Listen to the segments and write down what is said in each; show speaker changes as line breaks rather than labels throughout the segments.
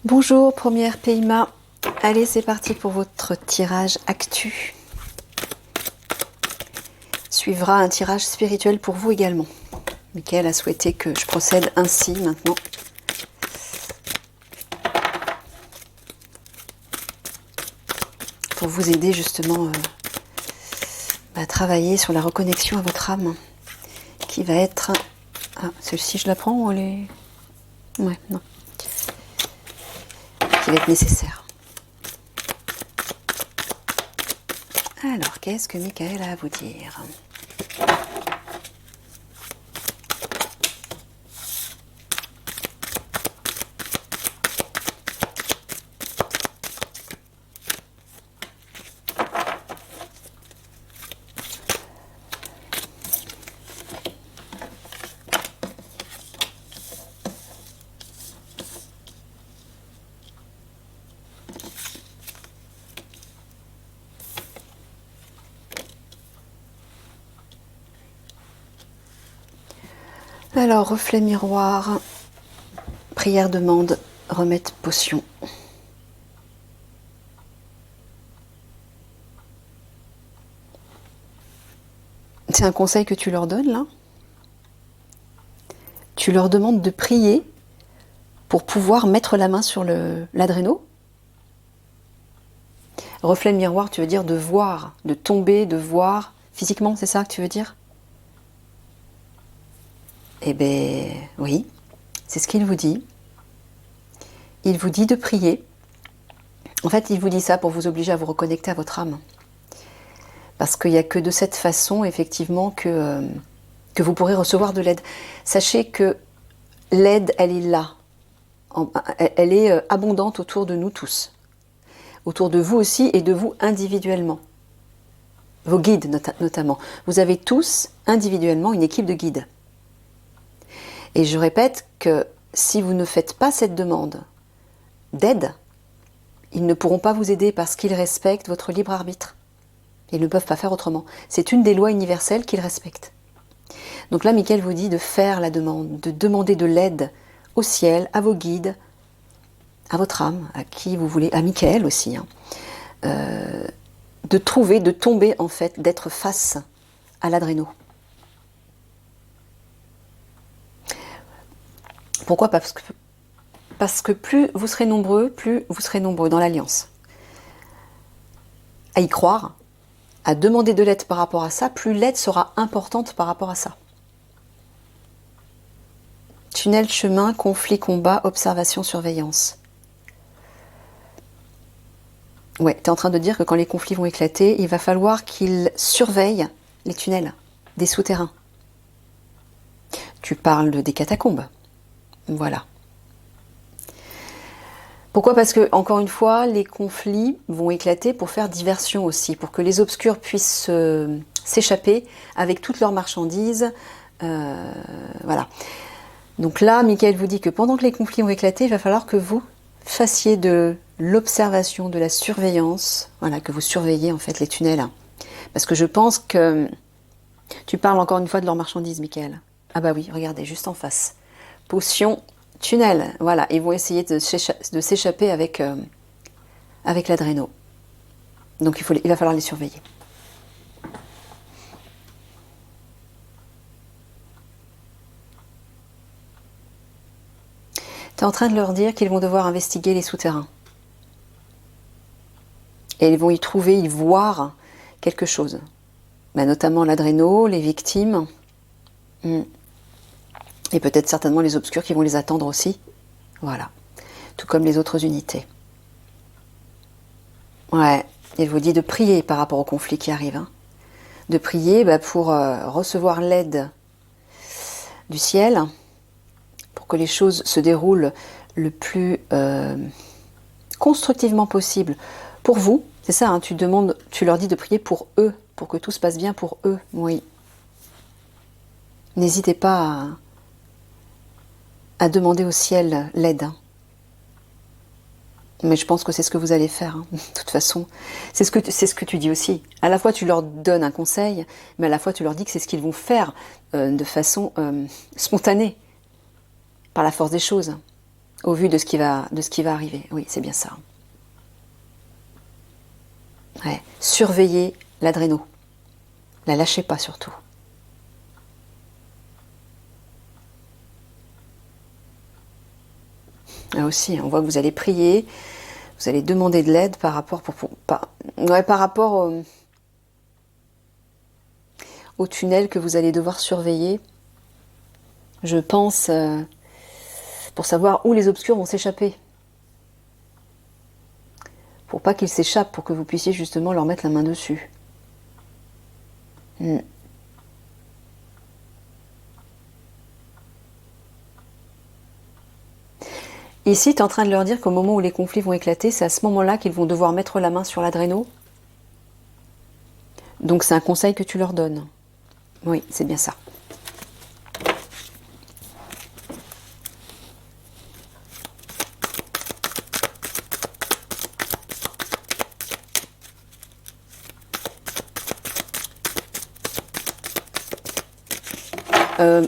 Bonjour, première PIMA. Allez, c'est parti pour votre tirage actu. Suivra un tirage spirituel pour vous également. Michael a souhaité que je procède ainsi maintenant. Pour vous aider justement à travailler sur la reconnexion à votre âme. Qui va être... Ah, celle-ci je la prends ou elle est... Ouais, non. Qui va être nécessaire. Alors, qu'est-ce que Michael a à vous dire ? Alors, reflet miroir, prière demande, remède potion. C'est un conseil que tu leur donnes là. Tu leur demandes de prier pour pouvoir mettre la main sur l'adréno. Reflet miroir, tu veux dire de voir, de tomber, de voir physiquement, c'est ça que tu veux dire ? Eh bien, oui, c'est ce qu'il vous dit. Il vous dit de prier. En fait, il vous dit ça pour vous obliger à vous reconnecter à votre âme. Parce qu'il n'y a que de cette façon, effectivement, que vous pourrez recevoir de l'aide. Sachez que l'aide, elle est là. Elle est abondante autour de nous tous. Autour de vous aussi et de vous individuellement. Vos guides notamment. Vous avez tous individuellement une équipe de guides. Et je répète que si vous ne faites pas cette demande d'aide, ils ne pourront pas vous aider parce qu'ils respectent votre libre arbitre. Ils ne peuvent pas faire autrement. C'est une des lois universelles qu'ils respectent. Donc là, Michael vous dit de faire la demande, de demander de l'aide au ciel, à vos guides, à votre âme, à qui vous voulez, à Michael aussi, hein, de trouver, de tomber en fait, d'être face à l'adréno. Pourquoi ? Parce que plus vous serez nombreux dans l'alliance. À y croire, à demander de l'aide par rapport à ça, plus l'aide sera importante par rapport à ça. Tunnel, chemin, conflit, combat, observation, surveillance. Ouais, tu es en train de dire que quand les conflits vont éclater, il va falloir qu'ils surveillent les tunnels, des souterrains. Tu parles des catacombes. Voilà. Pourquoi ? Parce que, encore une fois, les conflits vont éclater pour faire diversion aussi, pour que les obscurs puissent s'échapper avec toutes leurs marchandises. Voilà. Donc là, Michael vous dit que pendant que les conflits ont éclaté, il va falloir que vous fassiez de l'observation, de la surveillance, voilà, que vous surveillez en fait les tunnels. Parce que je pense que tu parles encore une fois de leurs marchandises, Michael. Ah bah oui, regardez, juste en face. Potion, tunnel, voilà, ils vont essayer de s'échapper avec l'adréno. Donc il va falloir les surveiller. Tu es en train de leur dire qu'ils vont devoir investiguer les souterrains. Et ils vont y trouver, y voir quelque chose. Bah, notamment l'adréno, les victimes. Et peut-être certainement les obscurs qui vont les attendre aussi. Voilà. Tout comme les autres unités. Ouais. Il vous dit de prier par rapport au conflit qui arrive. Hein. De prier pour recevoir l'aide du ciel. Pour que les choses se déroulent le plus constructivement possible pour vous. C'est ça, hein, tu leur dis de prier pour eux. Pour que tout se passe bien pour eux. Oui. N'hésitez pas à demander au ciel l'aide. Hein. Mais je pense que c'est ce que vous allez faire. Hein. De toute façon, c'est ce que tu dis aussi. À la fois, tu leur donnes un conseil, mais à la fois, tu leur dis que c'est ce qu'ils vont faire de façon spontanée, par la force des choses. au vu de ce qui va arriver. Oui, c'est bien ça. Ouais. Surveillez l'adréno. La lâchez pas surtout. Là aussi, on voit que vous allez prier, vous allez demander de l'aide par rapport, par rapport au tunnel que vous allez devoir surveiller. Je pense pour savoir où les obscurs vont s'échapper. Pour pas qu'ils s'échappent, pour que vous puissiez justement leur mettre la main dessus. Ici, tu es en train de leur dire qu'au moment où les conflits vont éclater, c'est à ce moment-là qu'ils vont devoir mettre la main sur l'adréno. Donc c'est un conseil que tu leur donnes. Oui, c'est bien ça.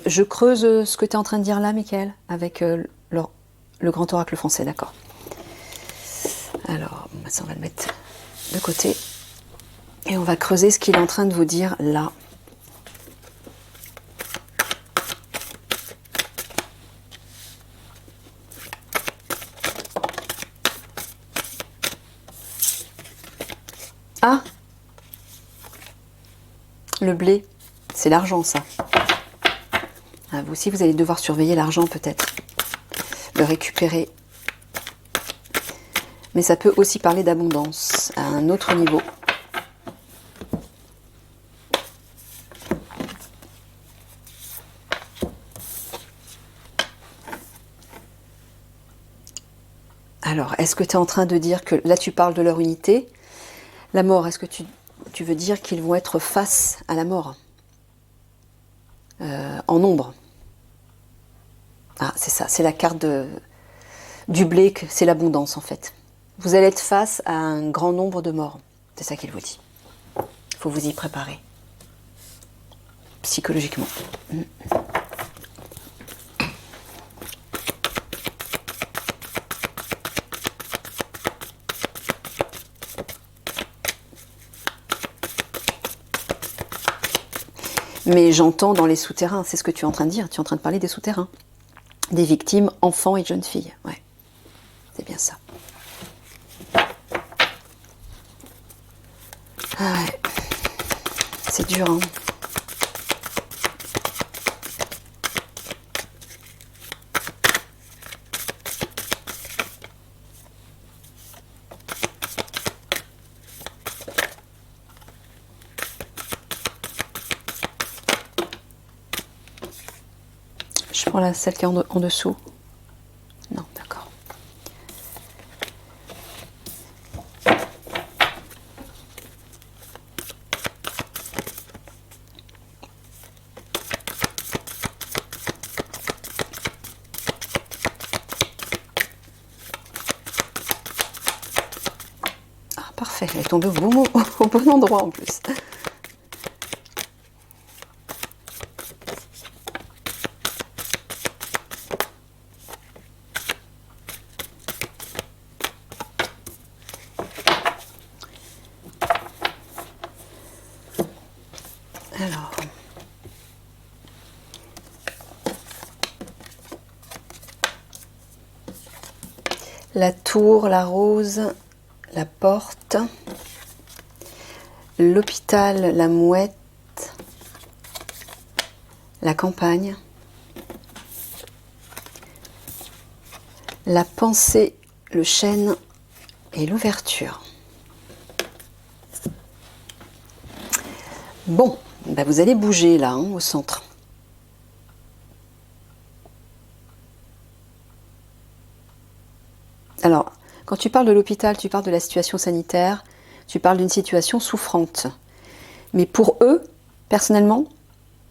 Je creuse ce que tu es en train de dire là, Michael, avec le grand oracle français, d'accord. Alors, ça on va le mettre de côté. Et on va creuser ce qu'il est en train de vous dire là. Ah! Le blé, c'est l'argent ça. Ah, vous aussi, vous allez devoir surveiller l'argent peut-être. Le récupérer. Mais ça peut aussi parler d'abondance à un autre niveau. Alors, est-ce que tu es en train de dire que là tu parles de leur unité? La mort, est-ce que tu veux dire qu'ils vont être face à la mort en nombre? Ah, c'est ça, c'est la carte du blé, c'est l'abondance en fait. Vous allez être face à un grand nombre de morts. C'est ça qu'il vous dit. Il faut vous y préparer. Psychologiquement. Mais j'entends dans les souterrains, c'est ce que tu es en train de dire. Tu es en train de parler des souterrains. Des victimes, enfants et jeunes filles. Ouais, c'est bien ça. Ah ouais. C'est dur, hein. Je prends celle qui est en dessous. Non, d'accord. Ah, parfait. Elle est tombée au bon endroit en plus. Alors, la tour, la rose, la porte, l'hôpital, la mouette, la campagne, la pensée, le chêne et l'ouverture. Bon, ben vous allez bouger là, hein, au centre. Alors, quand tu parles de l'hôpital, tu parles de la situation sanitaire, tu parles d'une situation souffrante. Mais pour eux, personnellement,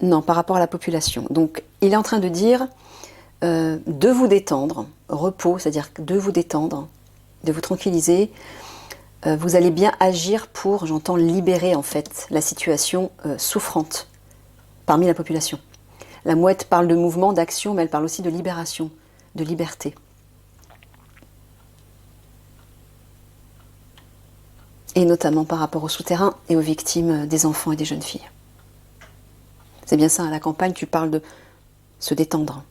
non, par rapport à la population. Donc, il est en train de dire de vous détendre, repos, c'est-à-dire de vous détendre, de vous tranquilliser. Vous allez bien agir pour, j'entends, libérer en fait la situation souffrante parmi la population. La mouette parle de mouvement, d'action, mais elle parle aussi de libération, de liberté. Et notamment par rapport aux souterrains et aux victimes des enfants et des jeunes filles. C'est bien ça, à la campagne, tu parles de se détendre.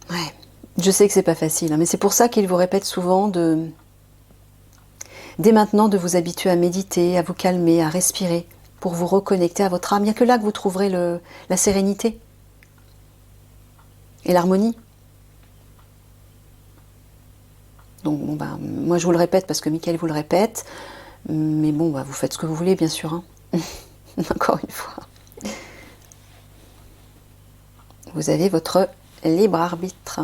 Ouais, je sais que c'est pas facile, hein, mais c'est pour ça qu'il vous répète souvent dès maintenant de vous habituer à méditer, à vous calmer, à respirer, pour vous reconnecter à votre âme. Il n'y a que là que vous trouverez la sérénité et l'harmonie. Donc bon, bah, moi je vous le répète parce que Michael vous le répète, mais bon, bah, vous faites ce que vous voulez bien sûr, hein. Encore une fois. Vous avez votre libre arbitre.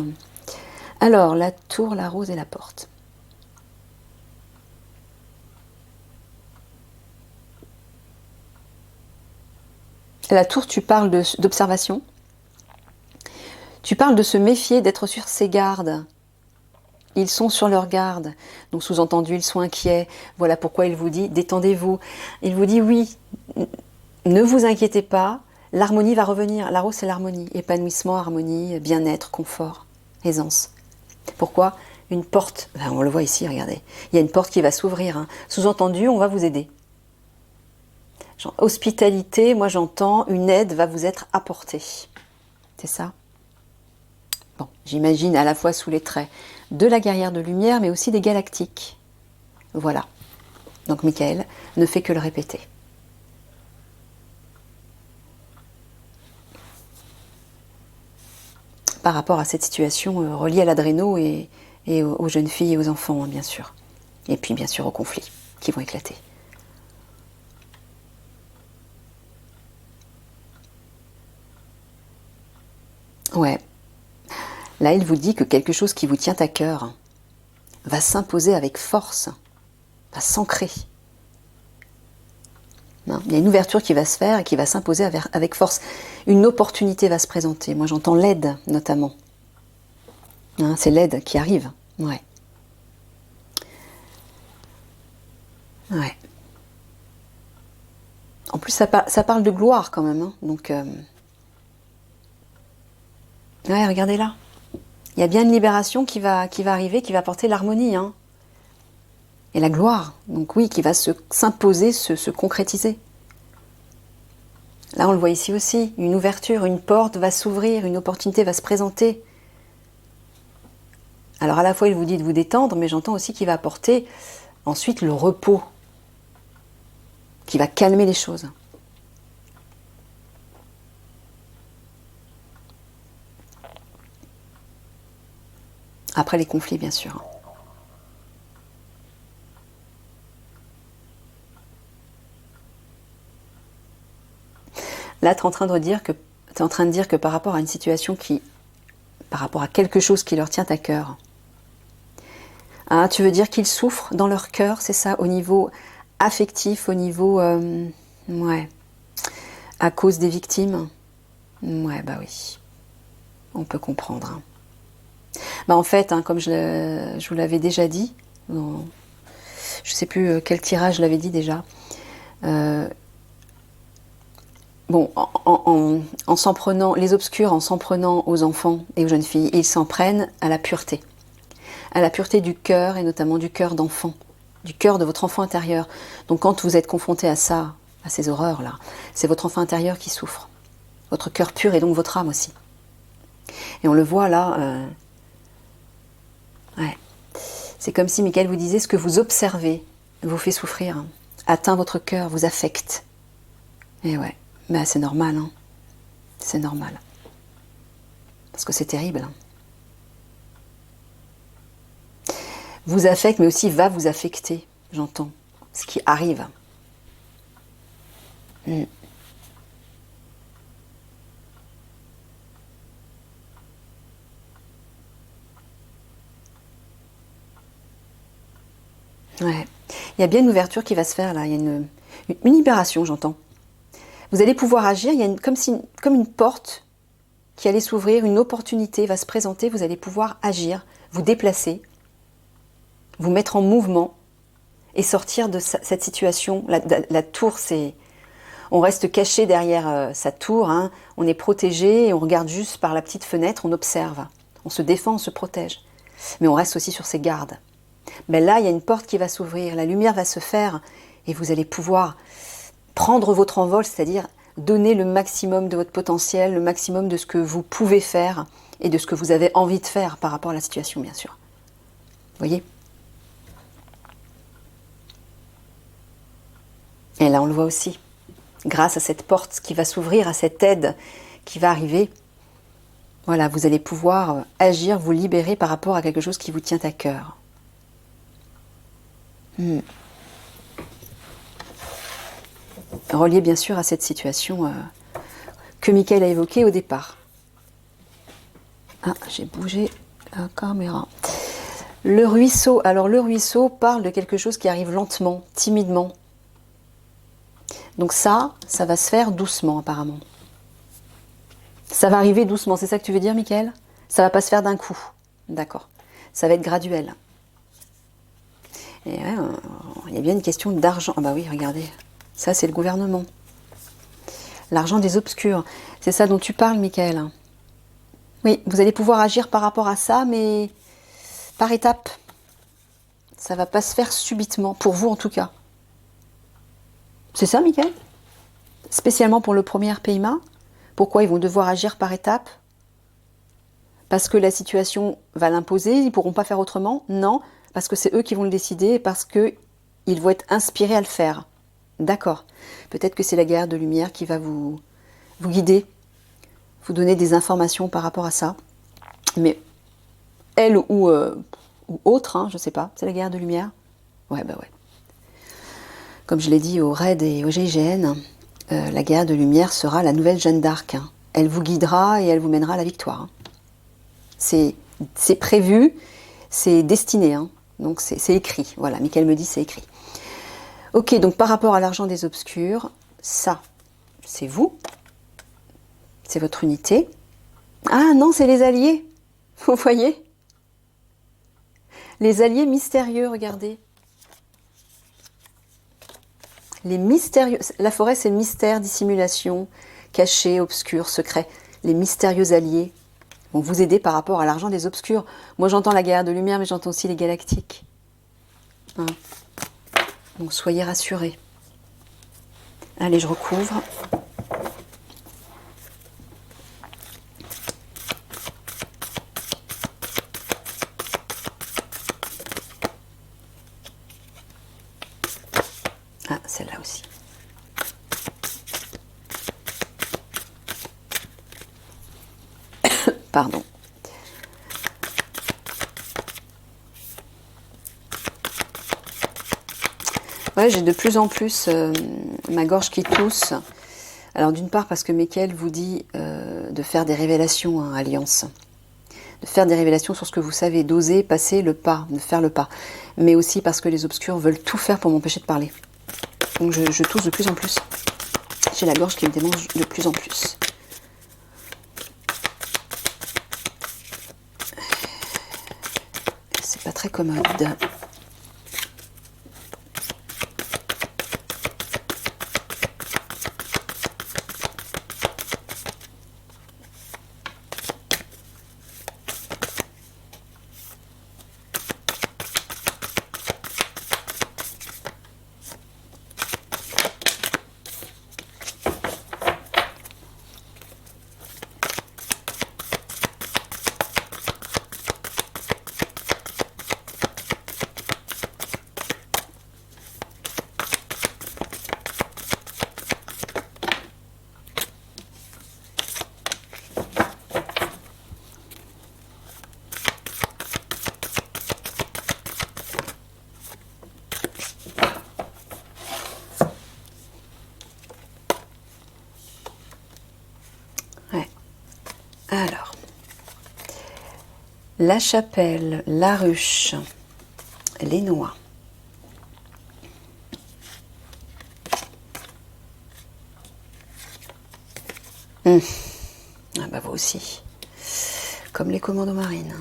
Alors, la tour, la rose et la porte. La tour, tu parles d'observation. Tu parles de se méfier, d'être sur ses gardes. Ils sont sur leur garde. Donc, sous-entendu, ils sont inquiets. Voilà pourquoi il vous dit, détendez-vous. Il vous dit, oui, ne vous inquiétez pas, l'harmonie va revenir. La rose, c'est l'harmonie. Épanouissement, harmonie, bien-être, confort, aisance. Pourquoi? Une porte, ben, on le voit ici, regardez. Il y a une porte qui va s'ouvrir. Hein. Sous-entendu, on va vous aider. Genre, hospitalité, moi j'entends, une aide va vous être apportée. C'est ça? Bon, j'imagine à la fois sous les traits de la guerrière de lumière, mais aussi des galactiques. Voilà. Donc Michael ne fait que le répéter. Par rapport à cette situation reliée à l'adréno et aux jeunes filles et aux enfants, hein, bien sûr. Et puis bien sûr aux conflits qui vont éclater. Ouais. Là, il vous dit que quelque chose qui vous tient à cœur va s'imposer avec force, va s'ancrer. Hein, il y a une ouverture qui va se faire et qui va s'imposer avec force. Une opportunité va se présenter. Moi, j'entends l'aide, notamment. Hein, c'est l'aide qui arrive. Ouais. Ouais. En plus, ça parle de gloire, quand même. Hein, donc... Ouais, regardez là. Il y a bien une libération qui va arriver, qui va apporter l'harmonie. Hein. Et la gloire. Donc oui, qui va s'imposer, se concrétiser. Là, on le voit ici aussi. Une ouverture, une porte va s'ouvrir, une opportunité va se présenter. Alors à la fois, il vous dit de vous détendre, mais j'entends aussi qu'il va apporter ensuite le repos. Qui va calmer les choses. Après les conflits, bien sûr. Là, tu es en train de dire que par rapport à une situation par rapport à quelque chose qui leur tient à cœur, hein, tu veux dire qu'ils souffrent dans leur cœur, c'est ça, au niveau affectif, au niveau... ouais, à cause des victimes. Ouais, bah oui. On peut comprendre. Hein. Bah en fait, hein, comme je vous l'avais déjà dit, je ne sais plus quel tirage je l'avais dit déjà, bon, en s'en prenant, les obscurs, en s'en prenant aux enfants et aux jeunes filles, ils s'en prennent à la pureté du cœur et notamment du cœur d'enfant, du cœur de votre enfant intérieur. Donc quand vous êtes confronté à ça, à ces horreurs-là, c'est votre enfant intérieur qui souffre, votre cœur pur et donc votre âme aussi. Et on le voit là, ouais. C'est comme si Michael vous disait ce que vous observez vous fait souffrir, hein, atteint votre cœur, vous affecte. Et ouais, mais c'est normal, hein. C'est normal. Parce que c'est terrible. Hein. Vous affecte, mais aussi va vous affecter, j'entends, ce qui arrive. Mm. Ouais. Il y a bien une ouverture qui va se faire là, il y a une libération, j'entends. Vous allez pouvoir agir, il y a comme une porte qui allait s'ouvrir, une opportunité va se présenter, vous allez pouvoir agir, vous déplacer, vous mettre en mouvement et sortir de cette situation. La tour, c'est... On reste caché derrière sa tour, hein, on est protégé et on regarde juste par la petite fenêtre, on observe, on se défend, on se protège. Mais on reste aussi sur ses gardes. Mais là, il y a une porte qui va s'ouvrir, la lumière va se faire et vous allez pouvoir prendre votre envol, c'est-à-dire donner le maximum de votre potentiel, le maximum de ce que vous pouvez faire et de ce que vous avez envie de faire par rapport à la situation, bien sûr. Vous voyez? Et là, on le voit aussi. Grâce à cette porte qui va s'ouvrir, à cette aide qui va arriver, voilà, vous allez pouvoir agir, vous libérer par rapport à quelque chose qui vous tient à cœur. Relié bien sûr à cette situation que Mickaël a évoquée au départ. Ah, j'ai bougé la caméra. Le ruisseau. Alors le ruisseau parle de quelque chose qui arrive lentement, timidement. Donc ça va se faire doucement apparemment. Ça va arriver doucement, c'est ça que tu veux dire, Mickaël? Ça va pas se faire d'un coup. D'accord. Ça va être graduel. Et ouais, il y a bien une question d'argent. Ah bah oui, regardez. Ça, c'est le gouvernement. L'argent des obscurs. C'est ça dont tu parles, Mickaël. Oui, vous allez pouvoir agir par rapport à ça, mais par étapes. Ça ne va pas se faire subitement, pour vous en tout cas. C'est ça, Mickaël? Spécialement pour le premier PIMA. Pourquoi ils vont devoir agir par étapes? Parce que la situation va l'imposer, ils ne pourront pas faire autrement? Non, parce que c'est eux qui vont le décider et parce qu'ils vont être inspirés à le faire. D'accord. Peut-être que c'est la guerre de lumière qui va vous guider, vous donner des informations par rapport à ça. Mais elle ou autre, hein, je ne sais pas, c'est la guerre de lumière? Ouais, bah ouais. Comme je l'ai dit au RAID et au GIGN, la guerre de lumière sera la nouvelle Jeanne d'Arc. Hein. Elle vous guidera et elle vous mènera à la victoire. Hein. C'est prévu, c'est destiné, hein. Donc c'est écrit. Voilà, Mickaël me dit c'est écrit. Ok, donc par rapport à l'argent des obscurs, ça, c'est vous, c'est votre unité. Ah non, c'est les alliés, vous voyez? Les alliés mystérieux, regardez. Les mystérieux, la forêt c'est mystère, dissimulation, caché, obscur, secret. Les mystérieux alliés vont vous aider par rapport à l'argent des obscurs. Moi j'entends la guerre de lumière, mais j'entends aussi les galactiques. Hein. Donc soyez rassurés. Allez, je recouvre. Ah, celle-là aussi. Pardon. Ouais, j'ai de plus en plus ma gorge qui tousse. Alors d'une part parce que Mickaël vous dit de faire des révélations, hein, Alliance. De faire des révélations sur ce que vous savez, d'oser passer le pas, de faire le pas. Mais aussi parce que les obscurs veulent tout faire pour m'empêcher de parler. Donc je tousse de plus en plus. J'ai la gorge qui me démange de plus en plus. C'est pas très commode. Alors, la chapelle, la ruche, les noix. Ah bah vous aussi, comme les commandos marines.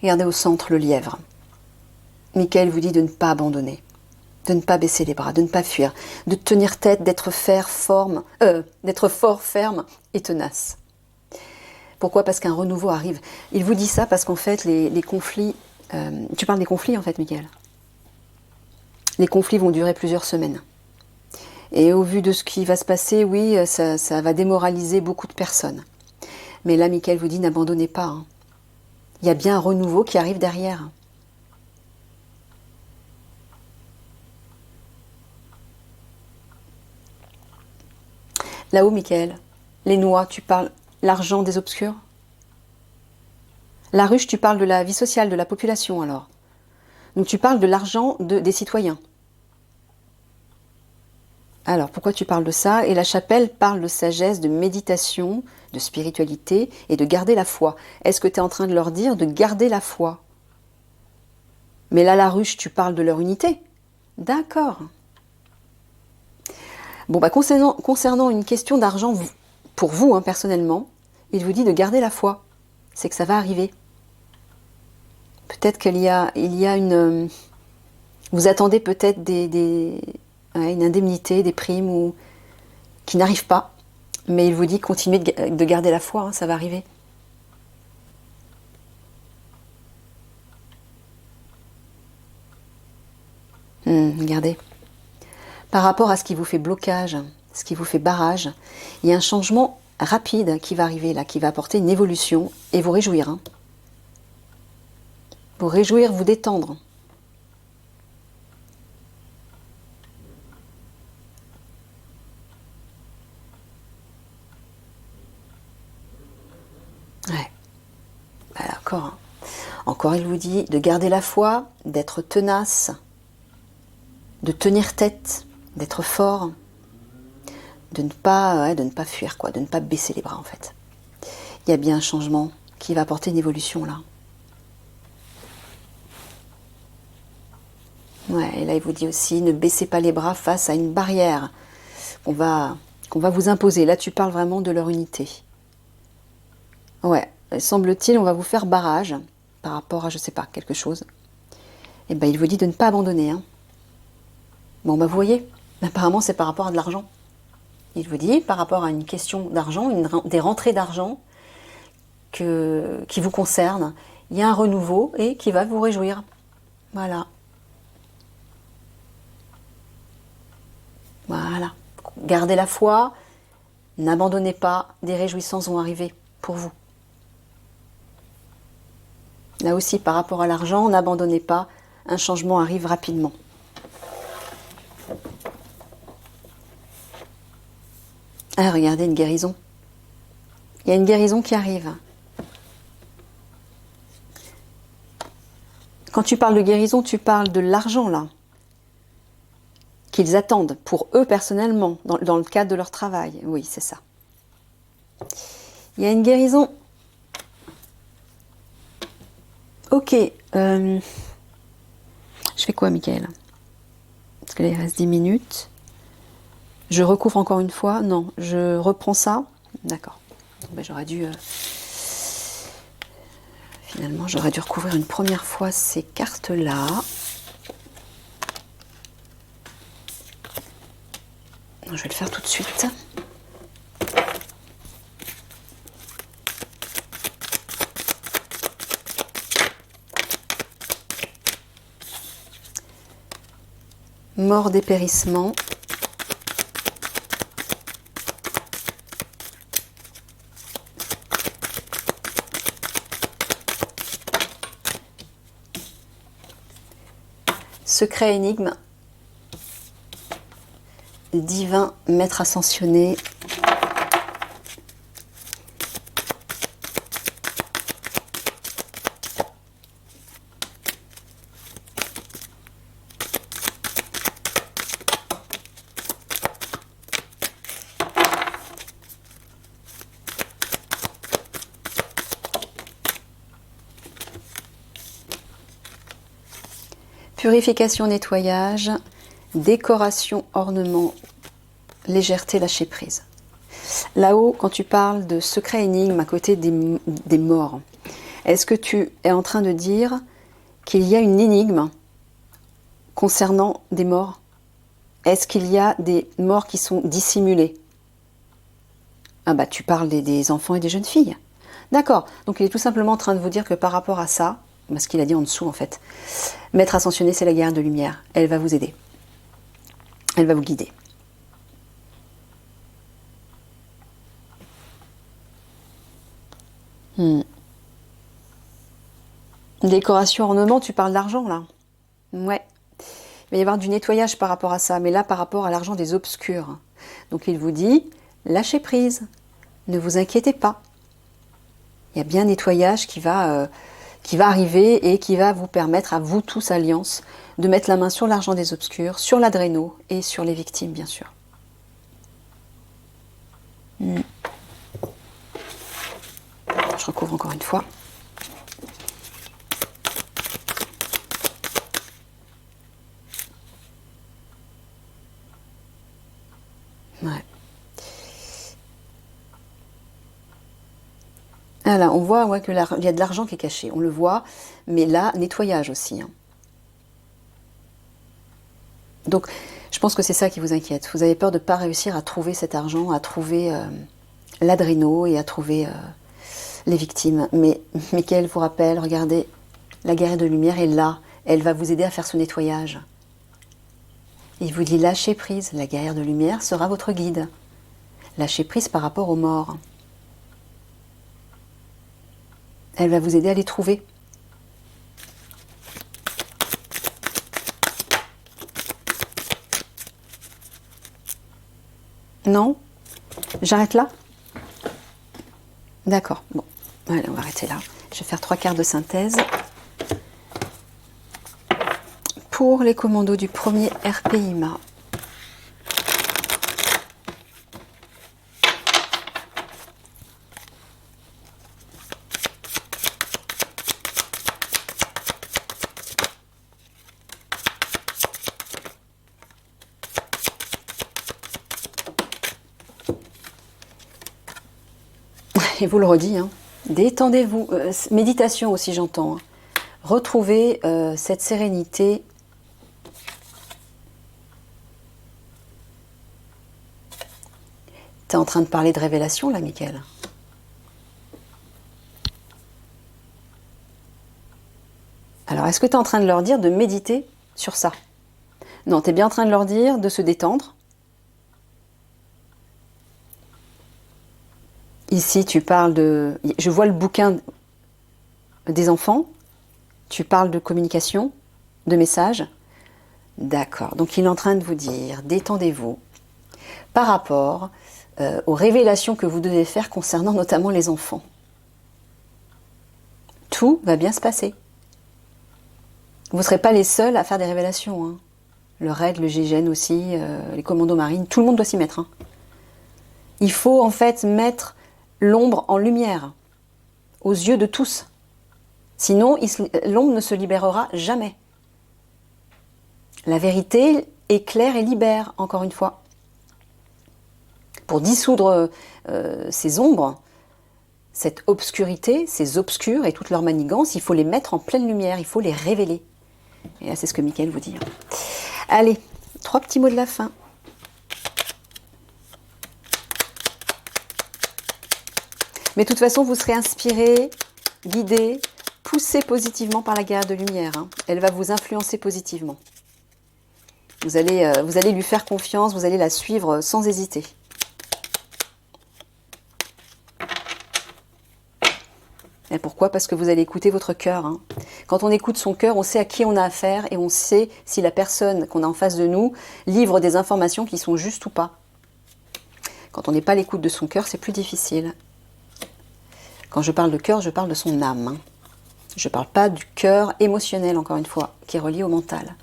Regardez au centre le lièvre. Mickaël vous dit de ne pas abandonner. de ne pas baisser les bras, de ne pas fuir, de tenir tête, d'être fort, ferme et tenace. Pourquoi? Parce qu'un renouveau arrive. Il vous dit ça parce qu'en fait, les conflits... tu parles des conflits en fait, Michael. Les conflits vont durer plusieurs semaines. Et au vu de ce qui va se passer, oui, ça va démoraliser beaucoup de personnes. Mais là, Michael vous dit, n'abandonnez pas. Hein. Il y a bien un renouveau qui arrive derrière. Là-haut, Michael, les noix, tu parles l'argent des obscurs? La ruche, tu parles de la vie sociale, de la population alors. Donc tu parles de l'argent des citoyens. Alors, pourquoi tu parles de ça? Et la chapelle parle de sagesse, de méditation, de spiritualité et de garder la foi. Est-ce que tu es en train de leur dire de garder la foi? Mais là, la ruche, tu parles de leur unité. D'accord. Bon, bah, concernant une question d'argent, pour vous, hein, personnellement, il vous dit de garder la foi. C'est que ça va arriver. Peut-être qu'il y a une... vous attendez peut-être une indemnité, des primes ou qui n'arrivent pas. Mais il vous dit continuez de garder la foi, hein, ça va arriver. Regardez. Par rapport à ce qui vous fait blocage, ce qui vous fait barrage, il y a un changement rapide qui va arriver là, qui va apporter une évolution et vous réjouir. Hein. Vous réjouir, vous détendre. Ouais. Bah, d'accord. Hein. Encore, il vous dit de garder la foi, d'être tenace, de tenir tête, d'être fort, de ne pas fuir, quoi, de ne pas baisser les bras en fait. Il y a bien un changement qui va apporter une évolution là. Ouais, et là il vous dit aussi ne baissez pas les bras face à une barrière qu'on va vous imposer. Là tu parles vraiment de leur unité. Ouais, semble-t-il on va vous faire barrage par rapport à je sais pas quelque chose. Et ben il vous dit de ne pas abandonner. Hein. Bon bah vous voyez, apparemment c'est par rapport à de l'argent. Il vous dit par rapport à une question d'argent, des rentrées d'argent qui vous concernent, il y a un renouveau et qui va vous réjouir. Voilà. Voilà. Gardez la foi, n'abandonnez pas, des réjouissances vont arriver pour vous. Là aussi, par rapport à l'argent, n'abandonnez pas, un changement arrive rapidement. Ah, regardez, une guérison. Il y a une guérison qui arrive. Quand tu parles de guérison, tu parles de l'argent, là. Qu'ils attendent pour eux personnellement, dans le cadre de leur travail. Oui, c'est ça. Il y a une guérison. Ok. Je fais quoi, Michael? Parce que là, il reste 10 minutes. Je recouvre encore une fois? Non, je reprends ça. D'accord. Ben, j'aurais dû... Finalement, j'aurais dû recouvrir une première fois ces cartes-là. Je vais le faire tout de suite. Mort, dépérissement. Secret énigme. Divin maître ascensionné. Purification, nettoyage, décoration, ornement, légèreté, lâcher prise. Là-haut, quand tu parles de secret énigme à côté des morts, est-ce que tu es en train de dire qu'il y a une énigme concernant des morts? Est-ce qu'il y a des morts qui sont dissimulées? Ah bah tu parles des enfants et des jeunes filles. D'accord, donc il est tout simplement en train de vous dire que par rapport à ça, bah, ce qu'il a dit en dessous en fait, Maître Ascensionné, c'est la guerrière de lumière, elle va vous aider. Elle va vous guider. Décoration, ornement, tu parles d'argent là? Ouais. Il va y avoir du nettoyage par rapport à ça, mais là par rapport à l'argent des obscurs. Donc il vous dit, lâchez prise, ne vous inquiétez pas. Il y a bien un nettoyage qui va arriver et qui va vous permettre à vous tous, Alliance, de mettre la main sur l'argent des obscurs, sur l'adréno et sur les victimes, bien sûr. Je recouvre encore une fois. Ouais. Ah là, on voit ouais, qu'il y a de l'argent qui est caché, on le voit, mais là, nettoyage aussi. Hein. Donc, je pense que c'est ça qui vous inquiète. Vous avez peur de ne pas réussir à trouver cet argent, à trouver l'adréno et à trouver les victimes. Mais Michael vous rappelle, regardez, la guerrière de lumière est là, elle va vous aider à faire ce nettoyage. Il vous dit lâchez prise, la guerrière de lumière sera votre guide. Lâchez prise par rapport aux morts. Elle va vous aider à les trouver. Non? J'arrête là? D'accord, bon. Allez, on va arrêter là. Je vais faire 3 quarts de synthèse. Pour les commandos du premier RPIMA. Et vous le redis, hein, détendez-vous. Méditation aussi, j'entends. Hein. Retrouvez cette sérénité. Tu es en train de parler de révélation, là, Michael? Alors, est-ce que tu es en train de leur dire de méditer sur ça? Non, tu es bien en train de leur dire de se détendre. Ici, tu parles de... Je vois le bouquin des enfants. Tu parles de communication, de messages. D'accord. Donc, il est en train de vous dire, détendez-vous par rapport aux révélations que vous devez faire concernant notamment les enfants. Tout va bien se passer. Vous ne serez pas les seuls à faire des révélations. Hein. Le RAID, le GIGN aussi, les commandos marines, tout le monde doit s'y mettre. Hein. Il faut en fait mettre l'ombre en lumière, aux yeux de tous. Sinon, l'ombre ne se libérera jamais. La vérité éclaire et libère, encore une fois. Pour dissoudre ces ombres, cette obscurité, ces obscurs et toutes leurs manigances, il faut les mettre en pleine lumière, il faut les révéler. Et là, c'est ce que Michael vous dit. Allez, 3 petits mots de la fin. Mais de toute façon, vous serez inspiré, guidé, poussé positivement par la guerrière de lumière. Hein. Elle va vous influencer positivement. Vous allez lui faire confiance, vous allez la suivre sans hésiter. Et pourquoi? Parce que vous allez écouter votre cœur. Hein. Quand on écoute son cœur, on sait à qui on a affaire et on sait si la personne qu'on a en face de nous livre des informations qui sont justes ou pas. Quand on n'est pas à l'écoute de son cœur, c'est plus difficile. Quand je parle de cœur, je parle de son âme. Hein. Je ne parle pas du cœur émotionnel, encore une fois, qui est relié au mental.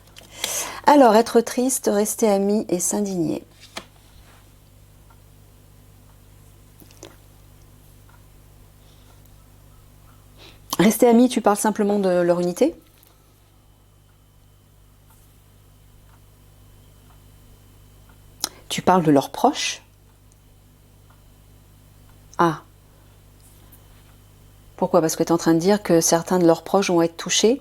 Alors, être triste, rester ami et s'indigner. Rester amis, tu parles simplement de leur unité? Tu parles de leurs proches? Ah. Pourquoi? Parce que tu es en train de dire que certains de leurs proches vont être touchés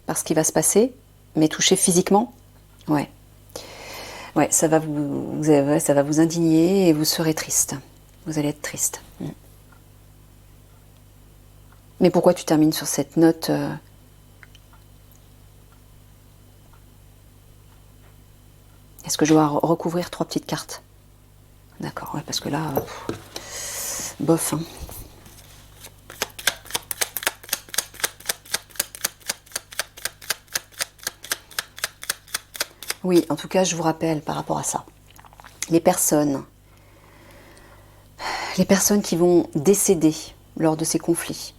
par ce qui va se passer? Mais touché physiquement, ouais. Ouais, ça va ça va vous indigner et vous serez triste. Vous allez être triste. Mais pourquoi tu termines sur cette note Est-ce que je dois recouvrir 3 petites cartes? D'accord, ouais, parce que là, bof. Hein. Oui, en tout cas, je vous rappelle par rapport à ça. Les personnes qui vont décéder lors de ces conflits,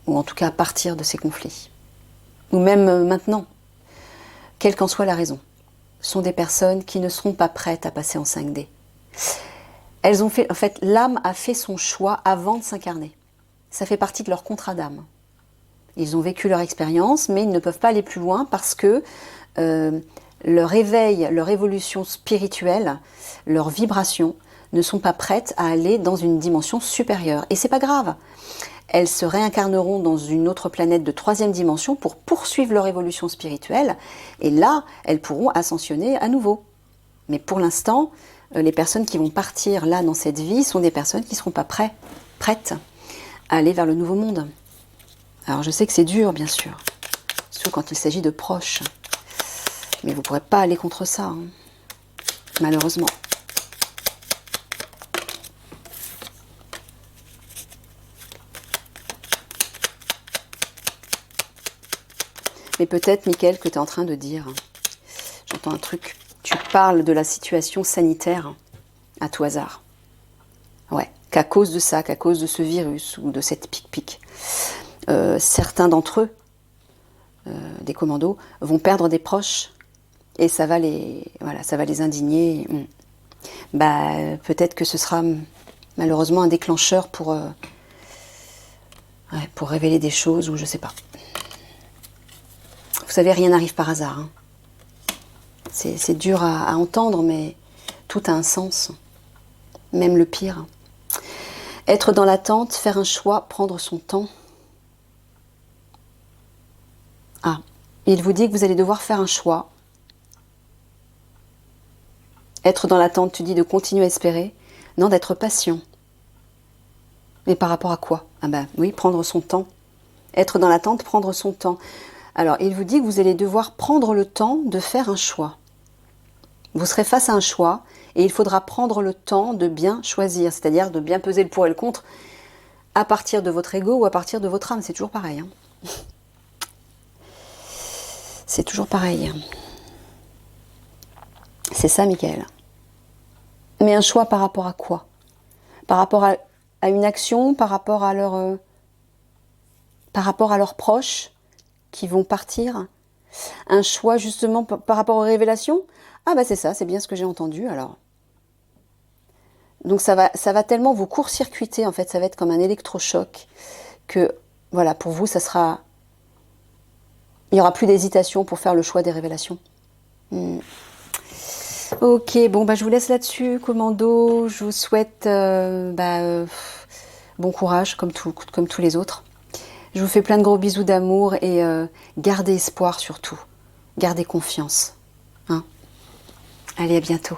ou en tout cas à partir de ces conflits, ou même maintenant, quelle qu'en soit la raison, sont des personnes qui ne seront pas prêtes à passer en 5D. Elles ont fait, en fait, l'âme a fait son choix avant de s'incarner. Ça fait partie de leur contrat d'âme. Ils ont vécu leur expérience, mais ils ne peuvent pas aller plus loin parce que leur éveil, leur évolution spirituelle, leur vibration ne sont pas prêtes à aller dans une dimension supérieure. Et c'est pas grave. Elles se réincarneront dans une autre planète de 3e dimension pour poursuivre leur évolution spirituelle. Et là, elles pourront ascensionner à nouveau. Mais pour l'instant, les personnes qui vont partir là dans cette vie sont des personnes qui ne seront pas prêtes à aller vers le nouveau monde. Alors je sais que c'est dur, bien sûr, surtout quand il s'agit de proches. Mais vous ne pourrez pas aller contre ça, hein, malheureusement. Mais peut-être, Mickaël, que tu es en train de dire, j'entends un truc, tu parles de la situation sanitaire à tout hasard. Ouais, qu'à cause de ça, qu'à cause de ce virus ou de cette pic-pic, certains d'entre eux, des commandos, vont perdre des proches et ça va les indigner. Bah, peut-être que ce sera malheureusement un déclencheur pour révéler des choses ou je sais pas. Vous savez, rien n'arrive par hasard. Hein. C'est dur à entendre, mais tout a un sens. Même le pire. Être dans l'attente, faire un choix, prendre son temps. Ah, il vous dit que vous allez devoir faire un choix. Être dans l'attente, tu dis de continuer à espérer. Non, d'être patient. Mais par rapport à quoi? Ah ben oui, prendre son temps. Être dans l'attente, prendre son temps. Alors, il vous dit que vous allez devoir prendre le temps de faire un choix. Vous serez face à un choix et il faudra prendre le temps de bien choisir, c'est-à-dire de bien peser le pour et le contre à partir de votre ego ou à partir de votre âme. C'est toujours pareil. Hein. C'est toujours pareil. C'est ça, Mickaël. Mais un choix par rapport à quoi? Par rapport à une action, par rapport à leurs proches qui vont partir. Un choix justement par rapport aux révélations. Ah bah c'est ça, c'est bien ce que j'ai entendu alors. Donc ça va tellement vous court-circuiter en fait, ça va être comme un électrochoc que voilà, pour vous ça sera, il n'y aura plus d'hésitation pour faire le choix des révélations. Ok, bon bah je vous laisse là-dessus, commando. Je vous souhaite bon courage comme tous les autres. Je vous fais plein de gros bisous d'amour et gardez espoir surtout. Gardez confiance. Hein. Allez, à bientôt.